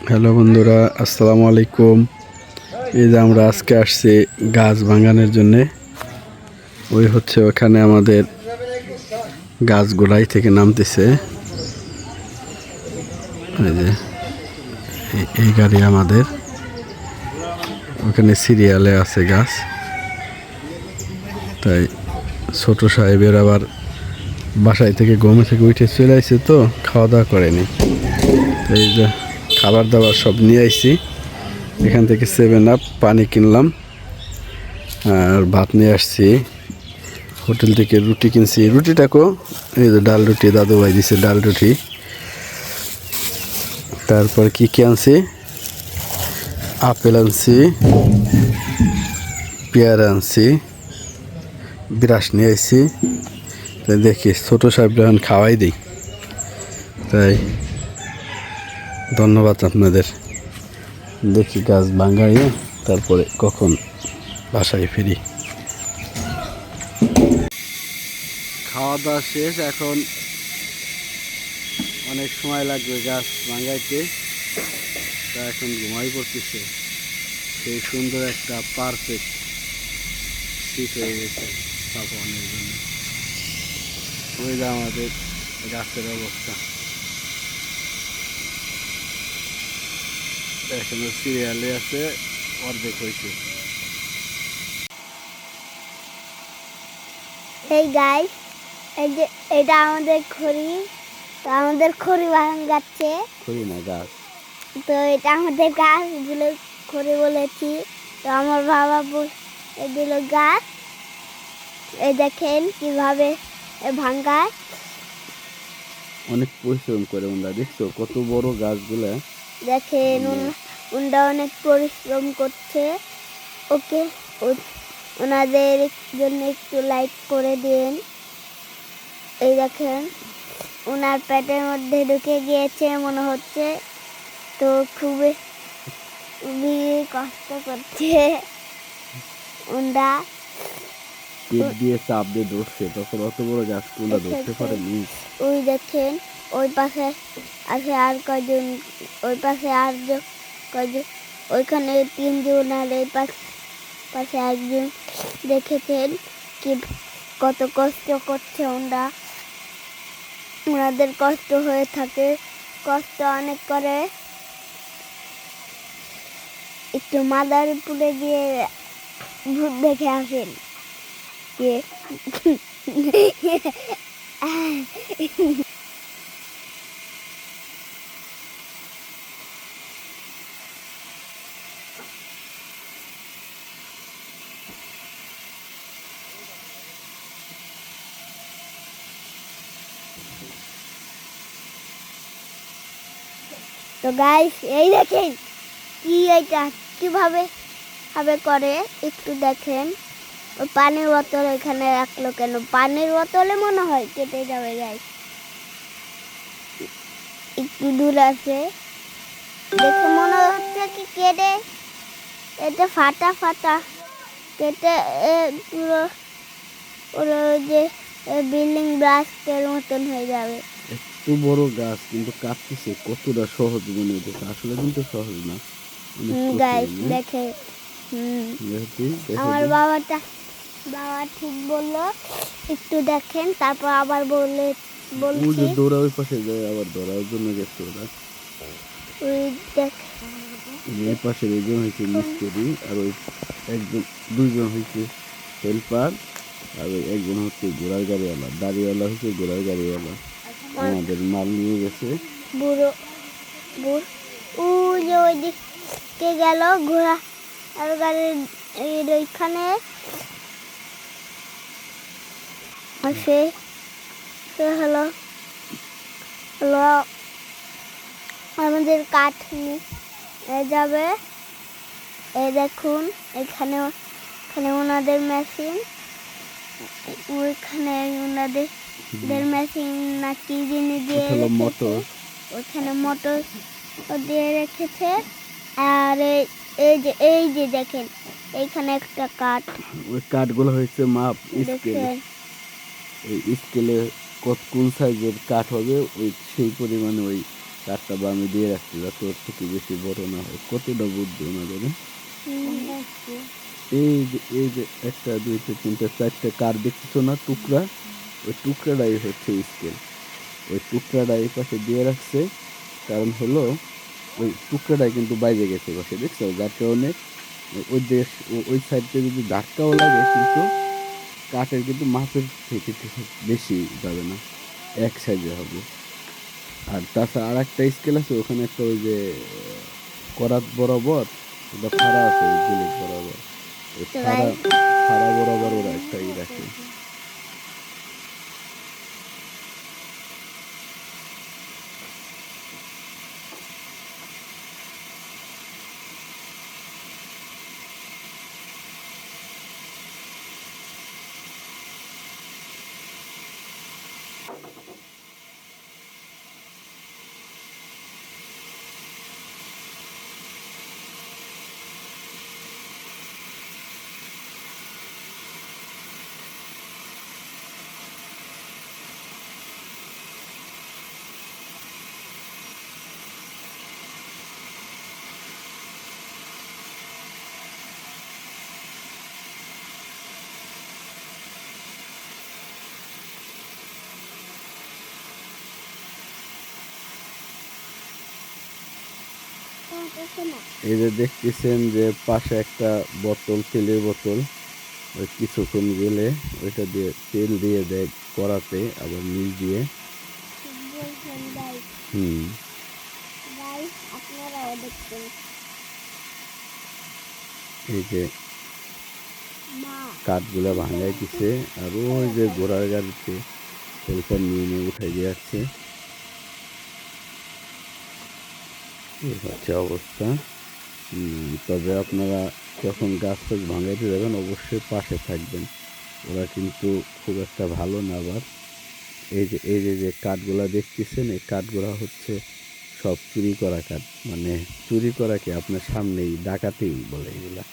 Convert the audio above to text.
Hello বন্ধুরা, আসসালামু আলাইকুম। এই যে আমরা আজকে আসছি গাছ ভাঙানোর জন্যে। ওই হচ্ছে ওখানে আমাদের গাছ গোড়াই থেকে নামতেছে। এই যে এই গাড়ি আমাদের ওখানে সিরিয়ালে আছে গাছ। তাই ছোট সাহেবের আবার বাসায় থেকে ঘুমে থেকে উঠে চলে আসছে, তো খাওয়া দাওয়া করেনি। এই যে খাবার দাবার সব নিয়ে আইছি। এখান থেকে 7 আপ পানি কিনলাম আর ভাত নিয়ে আসছি। হোটেল থেকে রুটি কিনছি, রুটিটাকেও এই যে ডাল রুটি, দাদু ভাই দিছে ডাল রুটি। তারপর কি কি আনছি, আপেল আনছি, পেয়ারা আনছি, ব্রাশ নিয়ে আসছি। তাই দেখি ছোটো সাহেব যখন খাওয়াই দিই। তাই ধন্যবাদ আপনাদের। দেখি গাছ ভাঙাইয়ে তারপরে কখন বাসায় ফিরি। খাওয়া দাওয়া শেষ, এখন অনেক সময় লাগবে গাছ ভাঙাইতে। তা এখন ঘুমাই পড়তেছে। সেই সুন্দর একটা পারফেক্ট শীত হয়ে গেছে স্থাপনের জন্য। ওই যে আমাদের গাছের অবস্থা, এখনো সিরিয়ালে আছে, অর্ধেক হয়েছে। এই গাইস, এই যে এটা আমাদের খড়ি। তো আমাদের খড়ি ভাঙাচ্ছে। খড়ি না, গাছ। তো এটা আমাদের গাছগুলো খড়ি বলেছি। তো আমার বাবা দিল গাছ। এই দেখেন কিভাবে ভাঙায়। অনেক পরিশ্রম করে ওনারা, দেখছো কত বড় গাছগুলা। দেখেন ওনারা অনেক পরিশ্রম করছে। ওকে, ওনাদের জন্য একটু লাইক করে দিন। এই দেখেন ওনার পেটের মধ্যে ঢুকে গিয়েছে মনে হচ্ছে। তো খুবই কষ্ট করছে ওনারা। পেট দিয়ে চাপ দিয়ে ধরছে, তখন অত বড় গাছ কোনটা ধরতে পারেনি। ওই দেখেন ওই পাশে আছে আর কয়জন, ওই পাশে আর কয়জন, ওইখানে 3জন আর এই পাশে একজন। দেখেছেন কি কত কষ্ট করছে ওনারা। ওনাদের কষ্ট হয়ে থাকে, কষ্ট অনেক করে। একটু মাদারীপুরে গিয়ে ভূত দেখে আসেন। তো গাইস, এই দেখেন কি এটা কিভাবে করে একটু দেখেন। ওই পানির বোতল এখানে রাখলো কেন? পানির বোতলে মনে হয় কেটে যাবে গাইস। একটু দূর আছে, দেখে মনে হচ্ছে কি কেটে এটা ফাটা কেটে পুরো পুরো যে বিল্ডিং ব্লাস্টের মতন হয়ে যাবে। এত বড় গাছ কিন্তু কাটতেছে কতটা সহজ মনে হচ্ছে, আসলে কিন্তু সহজ না। গাইস দেখে, আমার বাবা ঠিক বললো। একটু দেখেন, তারপর আবার বলছি। দৌড়া ওই পাশে যায়, আবার দৌড়ার জন্য গেছে ওরা। ওই দেখ, এই পাশের একজন হয়েছে মিস্ত্রি, আর ওই দুইজন হয়েছে হেল্পার, আর ওই একজন হচ্ছে ঘোড়ার গাড়িওয়ালা। দাড়িওয়ালা হচ্ছে ঘোড়ার গাড়িওয়ালা। আমাদের মাল নিয়ে গেছে। বুড়ো যে ওই দিকে গেল ঘোড়া আর গাড়ির ওইখানে সে হলো আমাদের কাঠ নিয়ে যাবে। এই দেখুন এখানে ওনাদের মেশিন, ওইখানে ওনাদের মেশিন না কি জিনিস দিয়ে রেখেছে, ওইখানে মোটর দিয়ে রেখেছে। আর এই যে দেখেন এইখানে একটা কাঠ, ওই কাঠগুলো হয়েছে মাপ স্কেলে। এই স্কেলে কোন সাইজের কাঠ হবে ওই সেই পরিমাণে ওই কাঠটা বামে দিয়ে রাখছি যাতে ওর থেকে বেশি বড় না হয়। কতটা বুদ্ধি ওনাদের, হ্যাঁ? এই যে একটা দুইটা তিনটা চারটে কাঠ দেখতেছো না টুকরা, ওই টুকরাটাই হচ্ছে স্কেল। ওই টুকরাটা এই পাশে দিয়ে রাখছে, কারণ হলো ওই টুকরাটাই কিন্তু বাইরে গেছে পাশে, দেখছো? যার কারণে ওই দেশ ওই সাইডে যদি ধাক্কাও লাগে কিন্তু কাঠের কিন্তু মাপের থেকে বেশি যাবে না, এক সাইজে হবে। আর তাছাড়া আর একটা স্কেল আছে ওখানে, একটা ওই যে করাত বরাবর ওটা ফাড়া আছে, ওই জিলিপ বরাবর, ওই তো ফাড়া গাইস, ফাড়া বরাবর ওরা একটা রাখে। এই যে দেখতেছেন যে পাশে একটা বোতল, তেলের বোতল, ওই কিছুক্ষণ গেলে ওইটা দিয়ে তেল দিয়ে দেয় কড়াতে, আবার নিচ দিয়ে। হুম। আপনারাও দেখবেন। এই যে মা, কাঠগুলা ভাঙাই দিছে, আর ওই যে ঘোড়ার গাড়িতে হেল্পার নিয়ে নিয়ে উঠাই দিয়ে আসছে। এই হচ্ছে অবস্থা। তবে আপনারা যখন গাছ ফাছ ভাঙাইতে যাবেন অবশ্যই পাশে থাকবেন, ওরা কিন্তু খুব একটা ভালো না। আবার এই যে কাঠগুলা দেখতেছেন, এই কাঠগুলা হচ্ছে সব চুরি করা কাঠ, মানে চুরি করা কি আপনার সামনেই ডাকাতি বলে এগুলা।